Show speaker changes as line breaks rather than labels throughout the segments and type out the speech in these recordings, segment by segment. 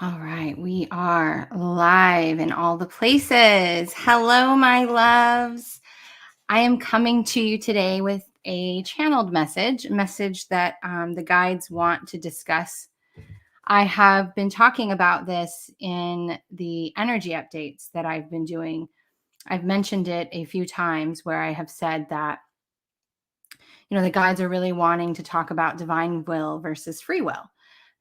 All right, we are live in all the places. Hello, my loves. I am coming to you today with a channeled message, a message that the guides want to discuss. I have been talking about this in the energy updates that I've been doing. I've mentioned it a few times where I have said that, the guides are really wanting to talk about divine will versus free will.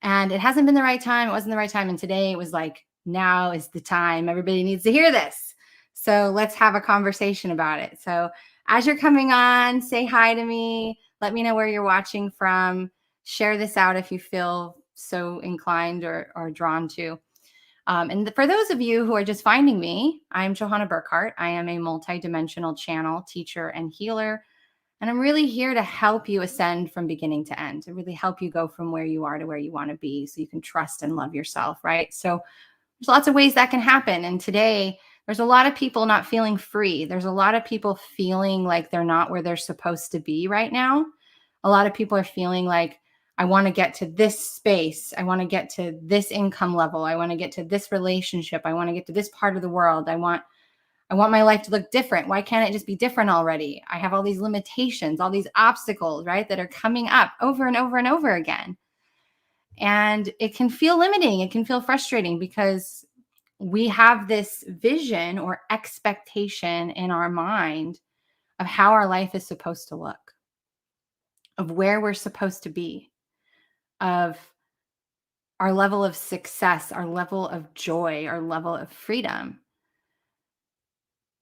And it hasn't been the right time. It wasn't the right time. And today it was like, now is the time. Everybody needs to hear this. So let's have a conversation about it. So as you're coming on, say hi to me. Let me know where you're watching from. Share this out if you feel so inclined or drawn to. And for those of you who are just finding me, I'm Johanna Burkhardt. I am a multidimensional channel teacher and healer. And I'm really here to help you ascend from beginning to end, to really help you go from where you are to where you want to be so you can trust and love yourself, right? So there's lots of ways that can happen. And today, there's a lot of people not feeling free. There's a lot of people feeling like they're not where they're supposed to be right now. A lot of people are feeling like, I want to get to this space. I want to get to this income level. I want to get to this relationship. I want to get to this part of the world. I want my life to look different. Why can't it just be different already? I have all these limitations, all these obstacles, right, that are coming up over and over and over again. And it can feel limiting. It can feel frustrating because we have this vision or expectation in our mind of how our life is supposed to look, of where we're supposed to be, of our level of success, our level of joy, our level of freedom.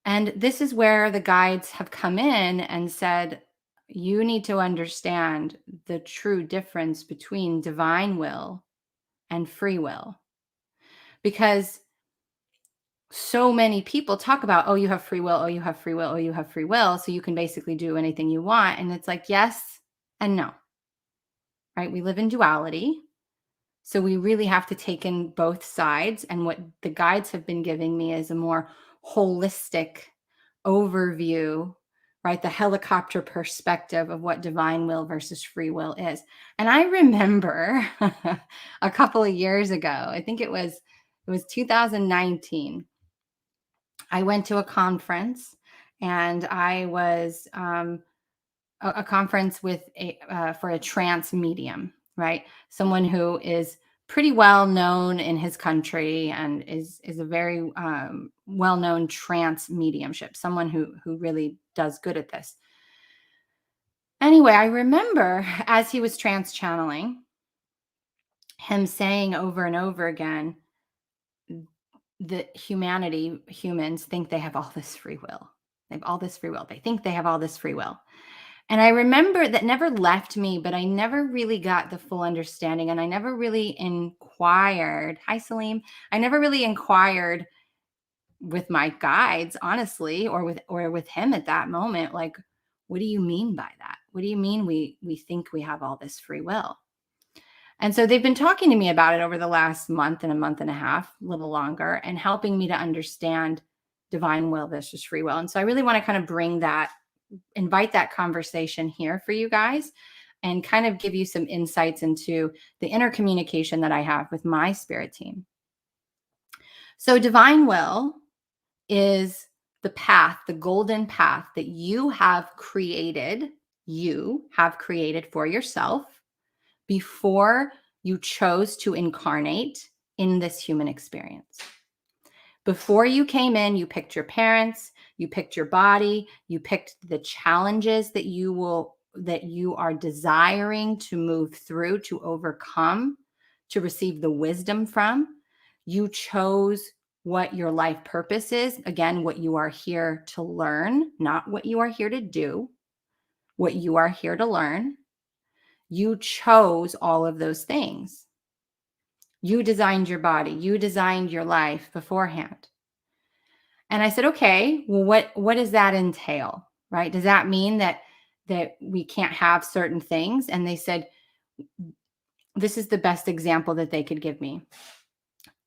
And this is where the guides have come in and said, you need to understand the true difference between divine will and free will. Because so many people talk about, oh, you have free will, oh, you have free will, oh, you have free will. So you can basically do anything you want. And it's like, yes and no, right? We live in duality. So we really have to take in both sides. And what the guides have been giving me is a more holistic overview, right? The helicopter perspective of what divine will versus free will is. And I remember a couple of years ago, I think it was 2019. I went to a conference and I was a conference with for a trance medium, right? Someone who is pretty well known in his country and is a very well known trance mediumship. Someone who really does good at this. Anyway, I remember as he was trance channeling, him saying over and over again that humans think they have all this free will. They have all this free will. They think they have all this free will. And I remember that never left me, but I never really got the full understanding. And I never really inquired. Hi, Salim. I never really inquired with my guides, honestly, or with him at that moment. Like, what do you mean by that? What do you mean we think we have all this free will? And so they've been talking to me about it over the last month and a month and a half, a little longer, and helping me to understand divine will versus free will. And so I really want to kind of invite that conversation here for you guys and kind of give you some insights into the inner communication that I have with my spirit team. So divine will is the path, the golden path that you have created for yourself before you chose to incarnate in this human experience. Before you came in, you picked your parents, you picked your body, you picked the challenges that you are desiring to move through, to overcome, to receive the wisdom from. You chose what your life purpose is. Again, what you are here to learn, not what you are here to do, what you are here to learn. You chose all of those things. You designed your body. You designed your life beforehand. And I said, okay, well, what does that entail, right? Does that mean that we can't have certain things? And they said, this is the best example that they could give me.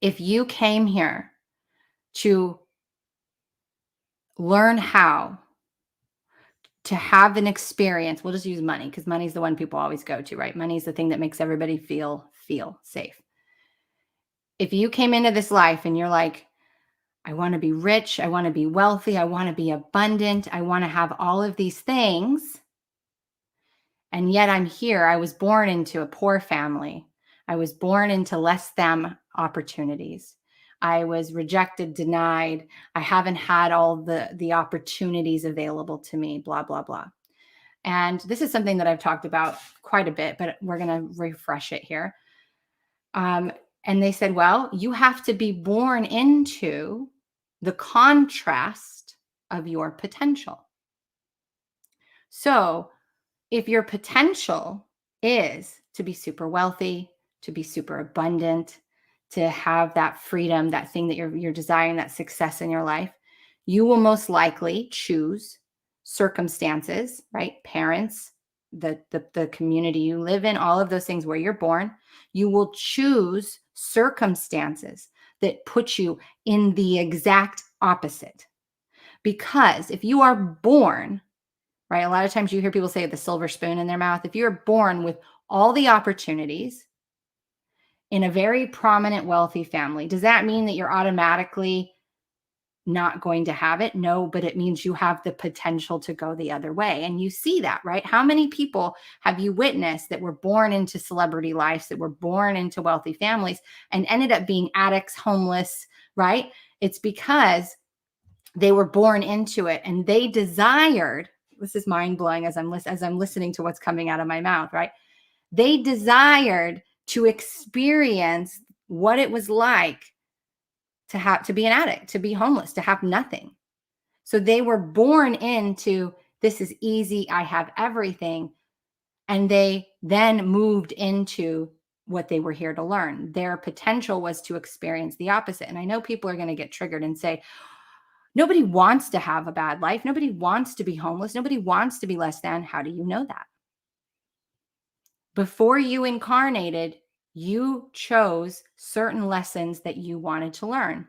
If you came here to learn how to have an experience, we'll just use money because money is the one people always go to, right? Money is the thing that makes everybody feel safe. If you came into this life and you're like, I want to be rich, I want to be wealthy, I want to be abundant, I want to have all of these things, and yet I'm here. I was born into a poor family. I was born into less than opportunities. I was rejected, denied. I haven't had all the opportunities available to me, blah, blah, blah. And this is something that I've talked about quite a bit, but we're going to refresh it here. And they said, well, you have to be born into the contrast of your potential. So if your potential is to be super wealthy, to be super abundant, to have that freedom, that thing that you're desiring, that success in your life, you will most likely choose circumstances, right? Parents, the community you live in, all of those things where you're born. You will choose circumstances that put you in the exact opposite. Because if you are born, right, a lot of times you hear people say the silver spoon in their mouth. If you're born with all the opportunities in a very prominent, wealthy family, does that mean that you're automatically not going to have it? No, but it means you have the potential to go the other way. And you see that, right? How many people have you witnessed that were born into celebrity lives, that were born into wealthy families and ended up being addicts, homeless, right? It's because they were born into it and they desired, this is mind blowing as I'm listening to what's coming out of my mouth, right? They desired to experience what it was like to be an addict, to be homeless, to have nothing. So they were born into, this is easy, I have everything. And they then moved into what they were here to learn. Their potential was to experience the opposite. And I know people are going to get triggered and say, nobody wants to have a bad life. Nobody wants to be homeless. Nobody wants to be less than. How do you know that? Before you incarnated, you chose certain lessons that you wanted to learn.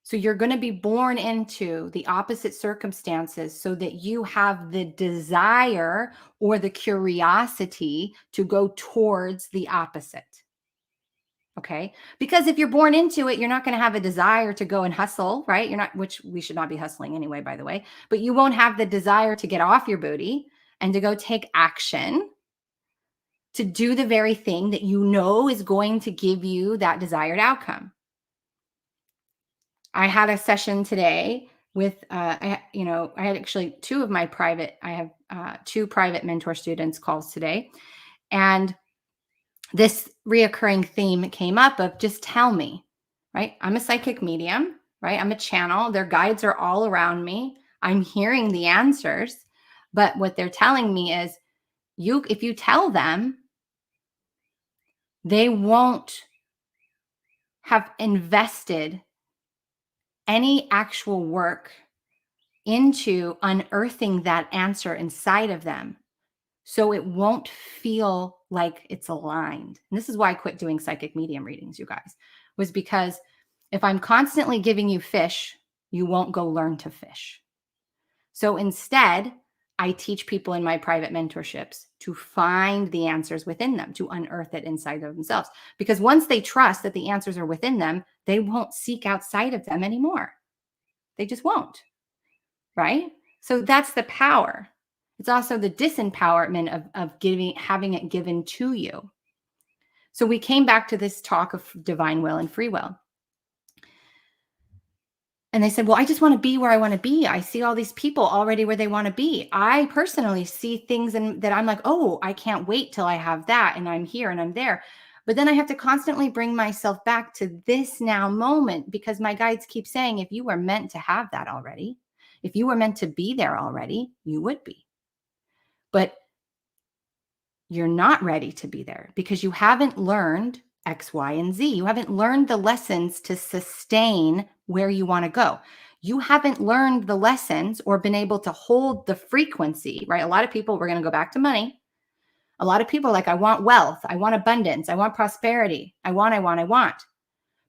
So you're going to be born into the opposite circumstances so that you have the desire or the curiosity to go towards the opposite. Okay. Because if you're born into it, you're not going to have a desire to go and hustle, right? You're not, which we should not be hustling anyway, by the way, but you won't have the desire to get off your booty and to go take action to do the very thing that you know is going to give you that desired outcome. I had a session today with, I had actually I have 2 private mentor students calls today. And this reoccurring theme came up of just tell me, right? I'm a psychic medium, right? I'm a channel. Their guides are all around me. I'm hearing the answers. But what they're telling me is if you tell them, they won't have invested any actual work into unearthing that answer inside of them. So it won't feel like it's aligned. And this is why I quit doing psychic medium readings, you guys, was because if I'm constantly giving you fish, you won't go learn to fish. So instead, I teach people in my private mentorships to find the answers within them, to unearth it inside of themselves. Because once they trust that the answers are within them, they won't seek outside of them anymore. They just won't, right? So that's the power. It's also the disempowerment of having it given to you. So we came back to this talk of divine will and free will. And they said, well, I just want to be where I want to be. I see all these people already where they want to be. I personally see things that I'm like, oh, I can't wait till I have that. And I'm here and I'm there. But then I have to constantly bring myself back to this now moment because my guides keep saying, if you were meant to have that already, if you were meant to be there already, you would be. But you're not ready to be there because you haven't learned X, Y, and Z. You haven't learned the lessons to sustain where you want to go. You haven't learned the lessons or been able to hold the frequency, right? A lot of people, we're going to go back to money. A lot of people are like, I want wealth. I want abundance. I want prosperity. I want.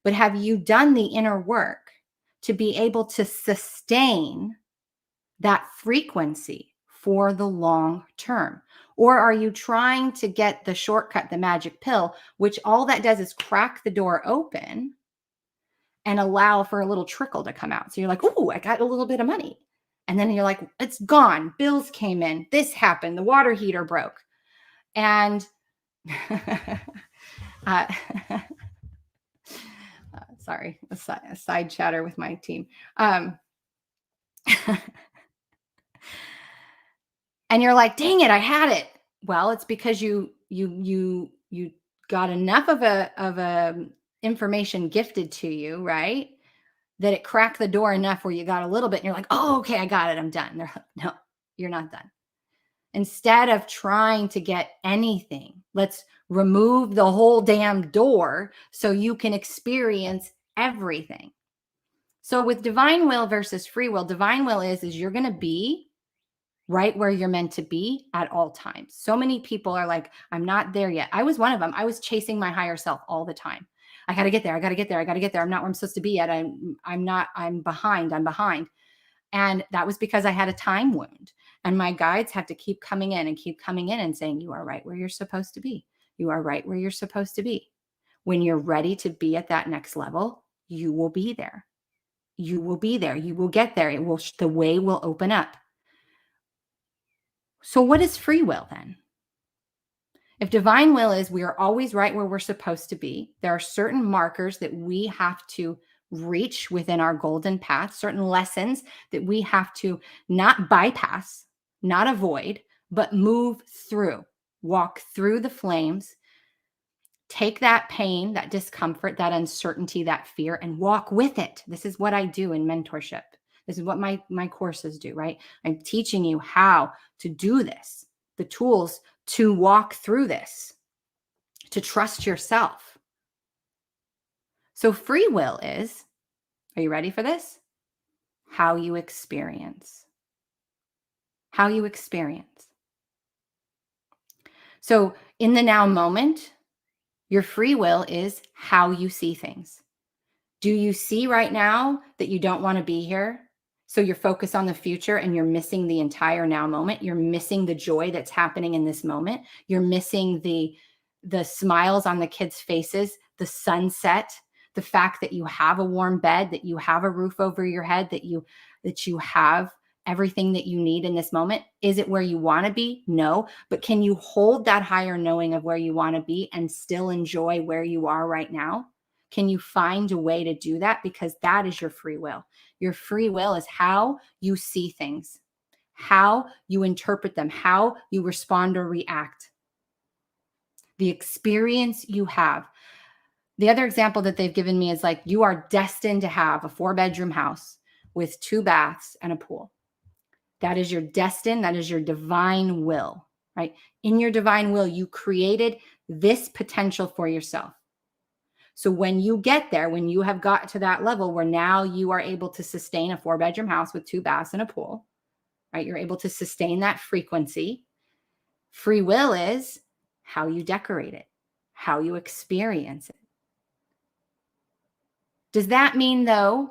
But have you done the inner work to be able to sustain that frequency for the long term? Or are you trying to get the shortcut, the magic pill, which all that does is crack the door open and allow for a little trickle to come out? So you're like, "Ooh, I got a little bit of money." And then you're like, "It's gone. Bills came in. This happened. The water heater broke." And uh, sorry, a side chatter with my team. And you're like, "Dang it, I had it." Well, it's because you got enough of a information gifted to you, right? That it cracked the door enough where you got a little bit and you're like, "Oh, okay, I got it. I'm done." They're like, "No, you're not done." Instead of trying to get anything, let's remove the whole damn door so you can experience everything. So with divine will versus free will, divine will is you're going to be right where you're meant to be at all times. So many people are like, "I'm not there yet." I was one of them. I was chasing my higher self all the time. I got to get there. I got to get there. I got to get there. I'm not where I'm supposed to be yet. I'm not, I'm behind. I'm behind. And that was because I had a time wound. And my guides had to keep coming in and keep coming in and saying, "You are right where you're supposed to be. You are right where you're supposed to be. When you're ready to be at that next level, you will be there. You will be there. You will get there. It will, the way will open up." So what is free will then? If divine will is we are always right where we're supposed to be, there are certain markers that we have to reach within our golden path, certain lessons that we have to not bypass, not avoid, but move through, walk through the flames, take that pain, that discomfort, that uncertainty, that fear, and walk with it. This is what I do in mentorship. This is what my courses do, right? I'm teaching you how to do this, the tools to walk through this, to trust yourself. So free will is, are you ready for this? How you experience. How you experience. So in the now moment, your free will is how you see things. Do you see right now that you don't want to be here? So you're focused on the future and you're missing the entire now moment. You're missing the joy that's happening in this moment. You're missing the smiles on the kids' faces, the sunset, the fact that you have a warm bed, that you have a roof over your head, that you have everything that you need in this moment. Is it where you want to be? No. But can you hold that higher knowing of where you want to be and still enjoy where you are right now? Can you find a way to do that? Because that is your free will. Your free will is how you see things, how you interpret them, how you respond or react, the experience you have. The other example that they've given me is like, you are destined to have a 4-bedroom house with 2 baths and a pool. That is your destined, that is your divine will, right? In your divine will, you created this potential for yourself. So when you get there, when you have got to that level where now you are able to sustain a 4-bedroom house with 2 baths and a pool, right? You're able to sustain that frequency. Free will is how you decorate it, how you experience it. Does that mean, though,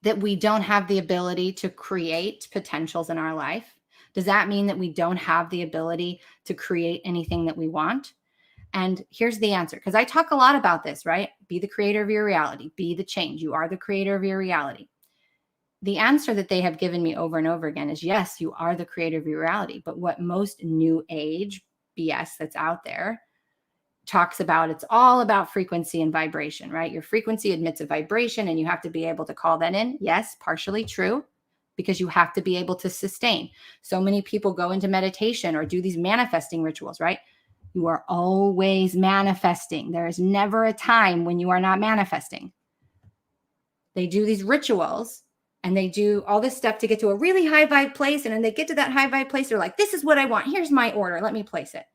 that we don't have the ability to create potentials in our life? Does that mean that we don't have the ability to create anything that we want? And here's the answer, because I talk a lot about this, right? Be the creator of your reality. Be the change. You are the creator of your reality. The answer that they have given me over and over again is yes, you are the creator of your reality. But what most new age BS that's out there talks about, it's all about frequency and vibration, right? Your frequency emits a vibration and you have to be able to call that in. Yes, partially true, because you have to be able to sustain. So many people go into meditation or do these manifesting rituals, right? You are always manifesting. There is never a time when you are not manifesting. They do these rituals and they do all this stuff to get to a really high vibe place. And then they get to that high vibe place. They're like, this is what I want. Here's my order. Let me place it.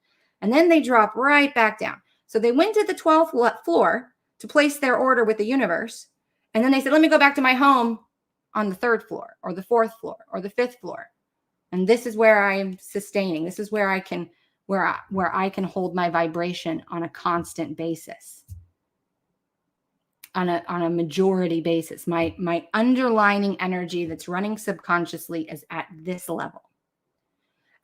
And then they drop right back down. So they went to the 12th floor to place their order with the universe. And then they said, let me go back to my home on the 3rd floor or the 4th floor or the 5th floor. And this is where I'm sustaining. This is where I can hold my vibration on a constant basis, on a majority basis. My underlining energy that's running subconsciously is at this level.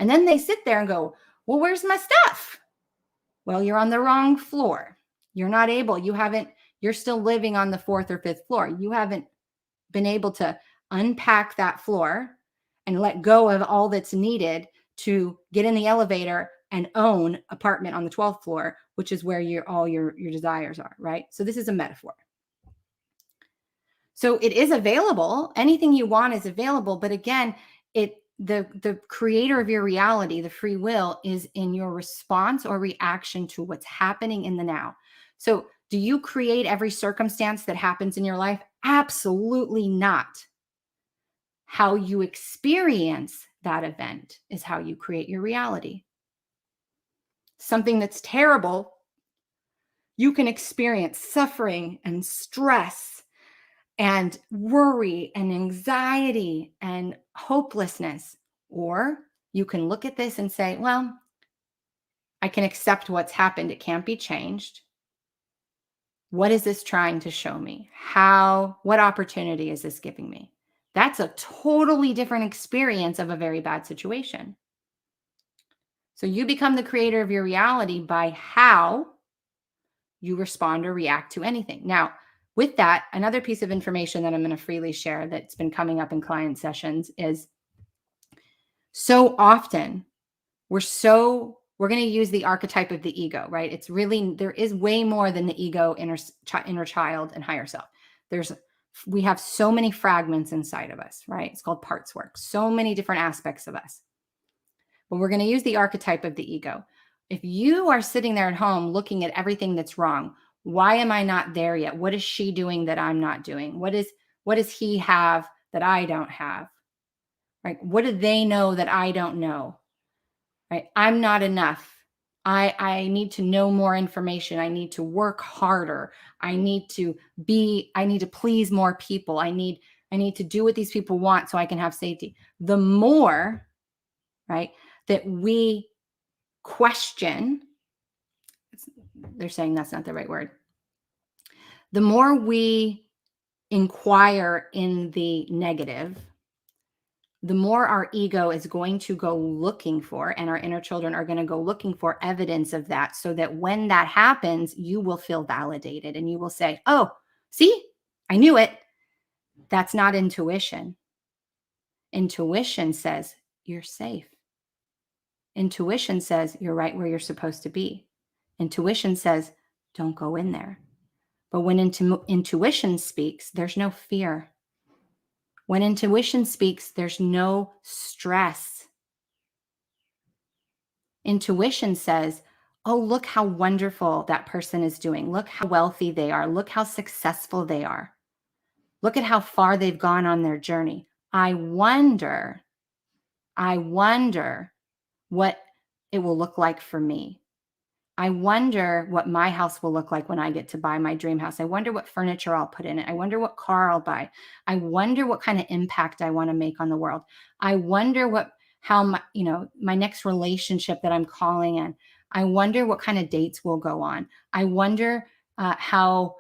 And then they sit there and go, Well, where's my stuff? Well, you're on the wrong floor. You're not able, you're still living on the fourth or fifth floor. You haven't been able to unpack that floor and let go of all that's needed to get in the elevator and own apartment on the 12th floor, which is where all your desires are, right? So this is a metaphor. So it is available. Anything you want is available. But again, the creator of your reality, the free will, is in your response or reaction to what's happening in the now. So do you create every circumstance that happens in your life? Absolutely not. How you experience that event is how you create your reality. Something that's terrible, you can experience suffering and stress and worry and anxiety and hopelessness. Or you can look at this and say, well, I can accept what's happened. It can't be changed. What is this trying to show me? What opportunity is this giving me? That's a totally different experience of a very bad situation. So you become the creator of your reality by how you respond or react to anything. Now, with that, another piece of information that I'm going to freely share that's been coming up in client sessions is so often we're going to use the archetype of the ego, right? It's really, there is way more than the ego, inner child, and higher self. We have so many fragments inside of us, right? It's called parts work. So many different aspects of us. But we're going to use the archetype of the ego. If you are sitting there at home looking at everything that's wrong, why am I not there yet? What is she doing that I'm not doing? What does he have that I don't have? Right? What do they know that I don't know? Right? I'm not enough. I need to know more information. I need to work harder. I need to please more people. I need to do what these people want so I can have safety. The more, right, that we question, they're saying that's not the right word. The more we inquire in the negative, the more our ego is going to go looking for, and our inner children are going to go looking for evidence of that, so that when that happens, you will feel validated and you will say, oh, see, I knew it. That's not intuition. Intuition says you're safe. Intuition says you're right where you're supposed to be. Intuition says, don't go in there. But when intuition speaks, there's no fear. When intuition speaks, there's no stress. Intuition says, oh, look how wonderful that person is doing. Look how wealthy they are. Look how successful they are. Look at how far they've gone on their journey. I wonder what it will look like for me. I wonder what my house will look like when I get to buy my dream house. I wonder what furniture I'll put in it. I wonder what car I'll buy. I wonder what kind of impact I want to make on the world. I wonder how my next relationship that I'm calling in. I wonder what kind of dates we'll go on. I wonder how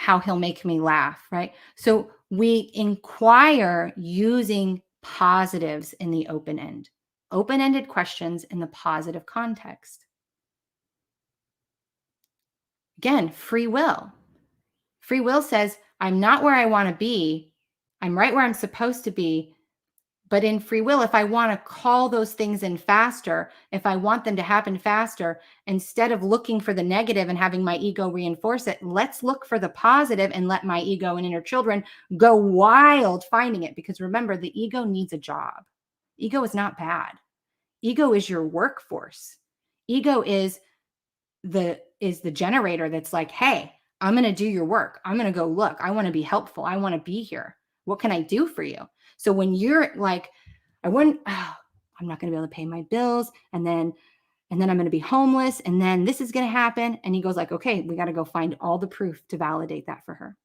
he'll make me laugh, right? So we inquire using positives in the open end. Open-ended questions in the positive context. Again, free will. Free will says, I'm not where I want to be. I'm right where I'm supposed to be. But in free will, if I want to call those things in faster, if I want them to happen faster, instead of looking for the negative and having my ego reinforce it, let's look for the positive and let my ego and inner children go wild finding it. Because remember, the ego needs a job. Ego is not bad. Ego is your workforce. Ego is the generator that's like, hey, I'm going to do your work. I'm going to go look. I want to be helpful. I want to be here. What can I do for you? So when you're like, I'm not going to be able to pay my bills, and then I'm going to be homeless, and then this is going to happen. And he goes like, okay, we got to go find all the proof to validate that for her.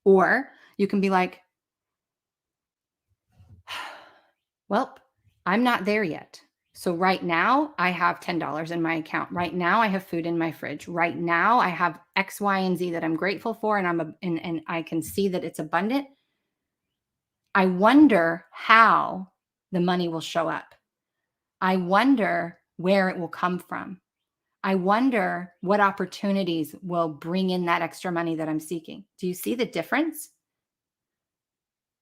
Or you can be like, well, I'm not there yet. So right now I have $10 in my account. Right now I have food in my fridge. Right now I have X, Y, and Z that I'm grateful for, and I can see that it's abundant. I wonder how the money will show up. I wonder where it will come from. I wonder what opportunities will bring in that extra money that I'm seeking. Do you see the difference?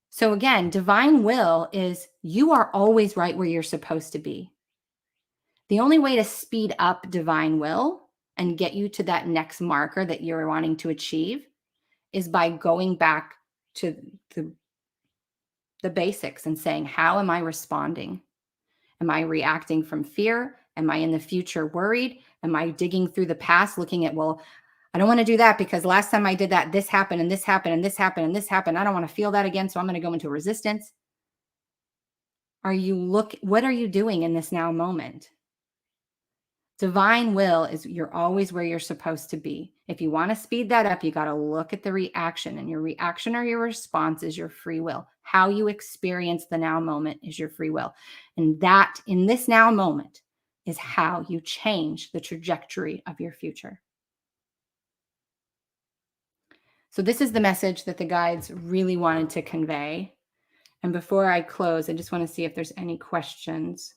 So again, divine will is you are always right where you're supposed to be. The only way to speed up divine will and get you to that next marker that you're wanting to achieve is by going back to the basics and saying, how am I responding? Am I reacting from fear? Am I in the future worried? Am I digging through the past looking at, well, I don't want to do that because last time I did that, this happened and this happened and this happened and this happened. I don't want to feel that again. So I'm going to go into resistance. What are you doing in this now moment? Divine will is you're always where you're supposed to be. If you want to speed that up, you got to look at the reaction, and your reaction or your response is your free will. How you experience the now moment is your free will. And that in this now moment is how you change the trajectory of your future. So this is the message that the guides really wanted to convey. And before I close, I just want to see if there's any questions.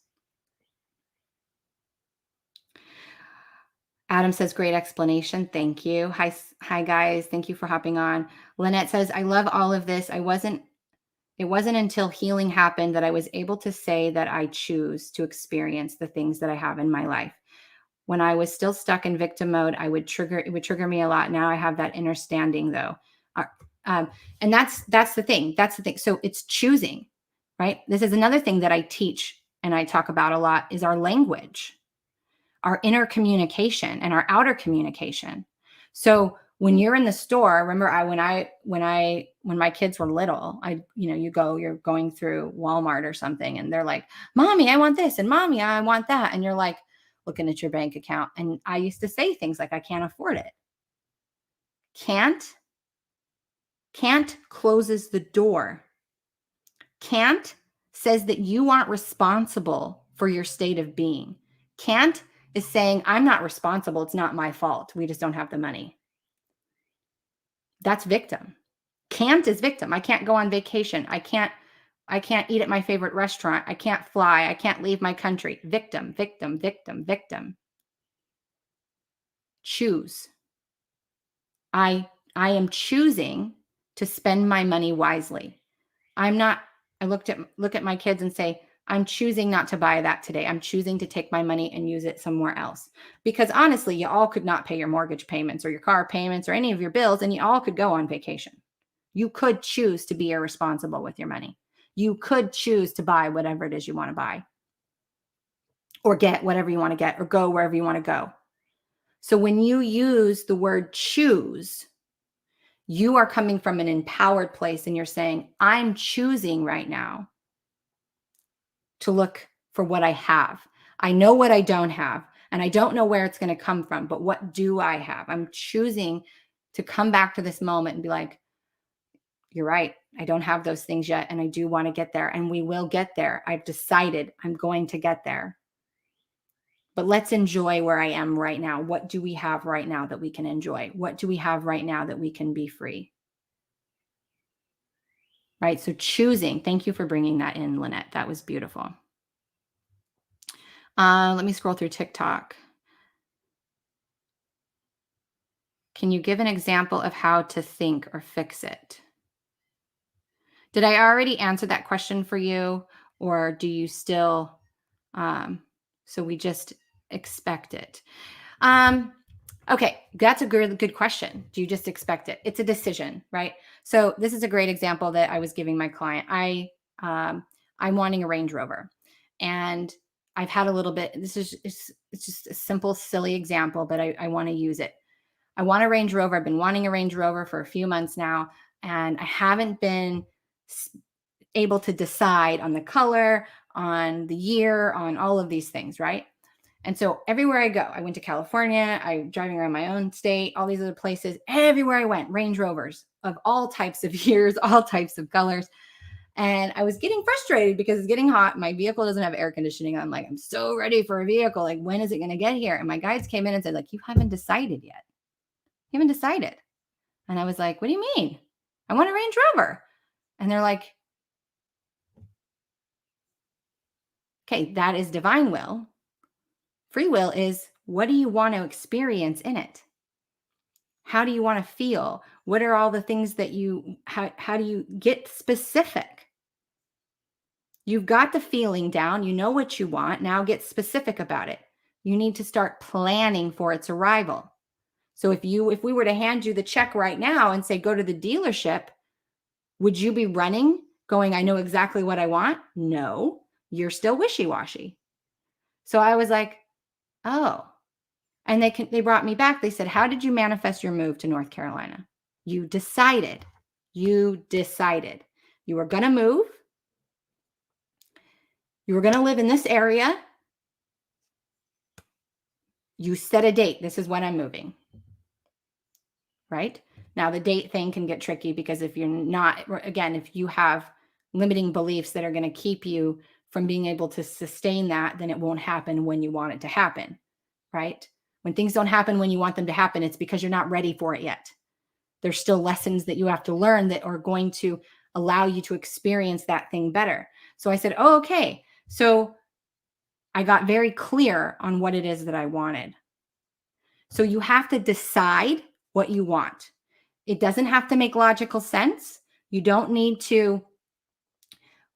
Adam says, great explanation. Thank you. Hi guys. Thank you for hopping on. Lynette says, I love all of this. It wasn't until healing happened that I was able to say that I choose to experience the things that I have in my life. When I was still stuck in victim mode, it would trigger me a lot. Now I have that inner standing though. And that's the thing. That's the thing. So it's choosing, right? This is another thing that I teach and I talk about a lot is our language, our inner communication and our outer communication. So when you're in the store, remember when my kids were little, you're going through Walmart or something and they're like, Mommy, I want this. And Mommy, I want that. And you're like looking at your bank account. And I used to say things like, I can't afford it. Can't closes the door. Can't says that you aren't responsible for your state of being. Can't is saying, I'm not responsible. It's not my fault. We just don't have the money. That's victim. Can't is victim. I can't go on vacation. I can't eat at my favorite restaurant. I can't fly. I can't leave my country. Victim, victim, victim, victim. Choose. I am choosing to spend my money wisely. I look at my kids and say, I'm choosing not to buy that today. I'm choosing to take my money and use it somewhere else. Because honestly, you all could not pay your mortgage payments or your car payments or any of your bills, and you all could go on vacation. You could choose to be irresponsible with your money. You could choose to buy whatever it is you want to buy, or get whatever you want to get, or go wherever you want to go. So when you use the word choose, you are coming from an empowered place and you're saying, I'm choosing right now to look for what I have. I know what I don't have, and I don't know where it's going to come from, but what do I have? I'm choosing to come back to this moment and be like, you're right. I don't have those things yet, and I do want to get there, and we will get there. I've decided I'm going to get there. But let's enjoy where I am right now. What do we have right now that we can enjoy? What do we have right now that we can be free? Right? So choosing. Thank you for bringing that in, Lynette. That was beautiful. Let me scroll through TikTok. Can you give an example of how to think or fix it? Did I already answer that question for you, or do you still, so we just expect it? Okay, that's a good question. Do you just expect it? It's a decision, right? So this is a great example that I was giving my client. I'm wanting a Range Rover, and I've had a little bit. It's just a simple, silly example, but I want to use it. I want a Range Rover. I've been wanting a Range Rover for a few months now, and I haven't been able to decide on the color, on the year, on all of these things, right? And so everywhere I go, I went to California, I'm driving around my own state, all these other places, everywhere I went, Range Rovers of all types of years, all types of colors. And I was getting frustrated because it's getting hot. My vehicle doesn't have air conditioning. I'm like, I'm so ready for a vehicle. Like, when is it going to get here? And my guides came in and said, like, you haven't decided yet. You haven't decided. And I was like, what do you mean? I want a Range Rover. And they're like, Okay, that is divine will. Free will is, what do you want to experience in it? How do you want to feel? What are all the things that how do you get specific? You've got the feeling down. You know what you want. Now get specific about it. You need to start planning for its arrival. So if we were to hand you the check right now and say, go to the dealership, would you be running going, I know exactly what I want? No, you're still wishy-washy. So I was like, oh, and they brought me back. They said, how did you manifest your move to North Carolina? You decided. You were going to move. You were going to live in this area. You set a date. This is when I'm moving. Right? Now, the date thing can get tricky because if you're not, again, if you have limiting beliefs that are going to keep you from being able to sustain that, then it won't happen when you want it to happen. Right? When things don't happen when you want them to happen, it's because you're not ready for it yet. There's still lessons that you have to learn that are going to allow you to experience that thing better. So I said, oh, okay. So I got very clear on what it is that I wanted. So you have to decide what you want. It doesn't have to make logical sense. You don't need to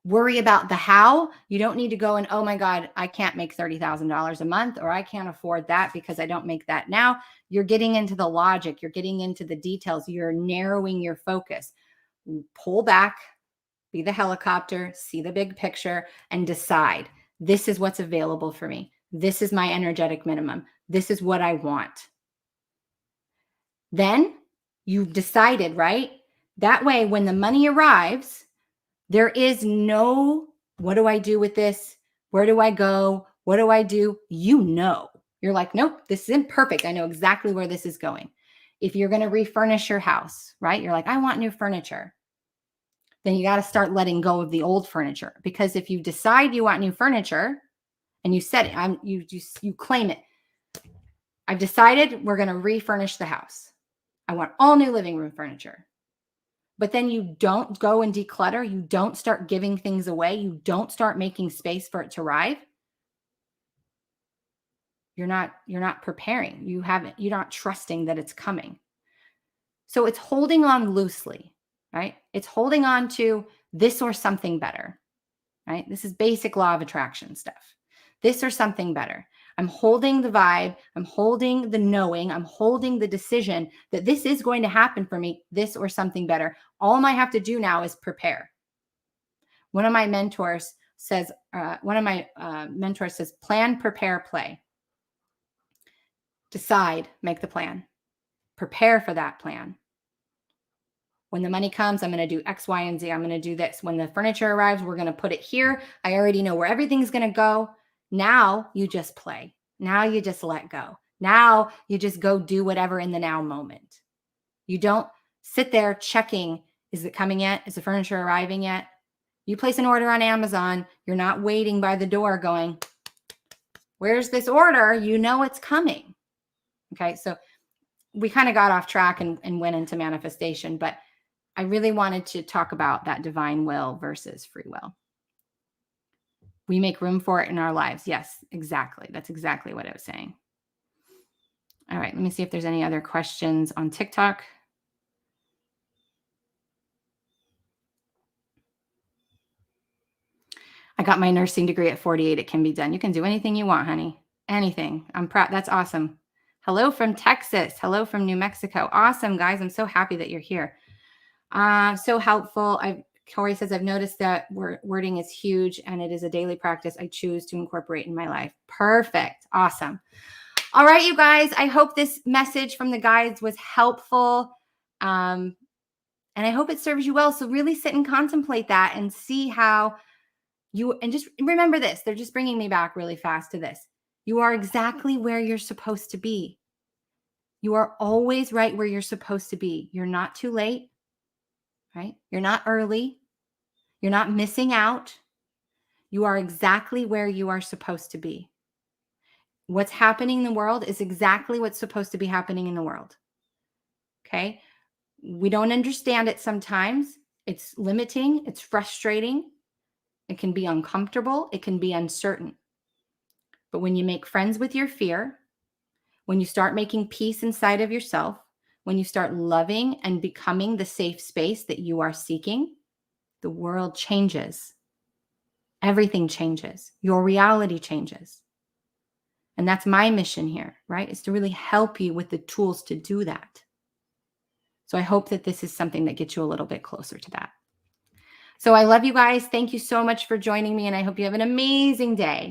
worry about the how. You don't need to go and, oh my God, I can't make $30,000 a month, or I can't afford that because I don't make that now. You're getting into the logic. You're getting into the details. You're narrowing your focus. Pull back, be the helicopter, see the big picture, and decide, this is what's available for me. This is my energetic minimum. This is what I want. Then you've decided, right? That way, when the money arrives, there is no, what do I do with this? Where do I go? What do I do? You know, you're like, nope, this isn't perfect. I know exactly where this is going. If you're going to refurnish your house, right? You're like, I want new furniture. Then you got to start letting go of the old furniture, because if you decide you want new furniture and you said it, you claim it. I've decided we're going to refurnish the house. I want all new living room furniture. But then you don't go and declutter. You don't start giving things away. You don't start making space for it to arrive. You're not preparing. You're not trusting that it's coming. So it's holding on loosely, right? It's holding on to this or something better, right? This is basic law of attraction stuff. This or something better. I'm holding the vibe. I'm holding the knowing. I'm holding the decision that this is going to happen for me, this or something better. All I have to do now is prepare. One of my mentors says, plan, prepare, play. Decide, make the plan. Prepare for that plan. When the money comes, I'm going to do X, Y, and Z. I'm going to do this. When the furniture arrives, we're going to put it here. I already know where everything's going to go. Now you just play. Now you just let go. Now you just go do whatever in the now moment. You don't sit there checking, is it coming yet? Is the furniture arriving yet? You place an order on Amazon. You're not waiting by the door going, where's this order? You know it's coming. Okay, so we kind of got off track and went into manifestation, but I really wanted to talk about that divine will versus free will. We make room for it in our lives. Yes, exactly. That's exactly what I was saying. All right, let me see if there's any other questions on TikTok. I got my nursing degree at 48. It can be done. You can do anything you want, honey. Anything. I'm proud. That's awesome. Hello from Texas. Hello from New Mexico. Awesome, guys. I'm so happy that you're here. So helpful. Corey says, I've noticed that wording is huge and it is a daily practice I choose to incorporate in my life. Perfect. Awesome. All right, you guys. I hope this message from the guides was helpful. And I hope it serves you well. So really sit and contemplate that and see how and just remember this. They're just bringing me back really fast to this. You are exactly where you're supposed to be. You are always right where you're supposed to be. You're not too late, right? You're not early. You're not missing out. You are exactly where you are supposed to be. What's happening in the world is exactly what's supposed to be happening in the world. Okay? We don't understand it sometimes. It's limiting. It's frustrating. It can be uncomfortable. It can be uncertain. But when you make friends with your fear, when you start making peace inside of yourself, when you start loving and becoming the safe space that you are seeking, the world changes. Everything changes. Your reality changes. And that's my mission here, right? Is to really help you with the tools to do that. So I hope that this is something that gets you a little bit closer to that. So I love you guys. Thank you so much for joining me, and I hope you have an amazing day.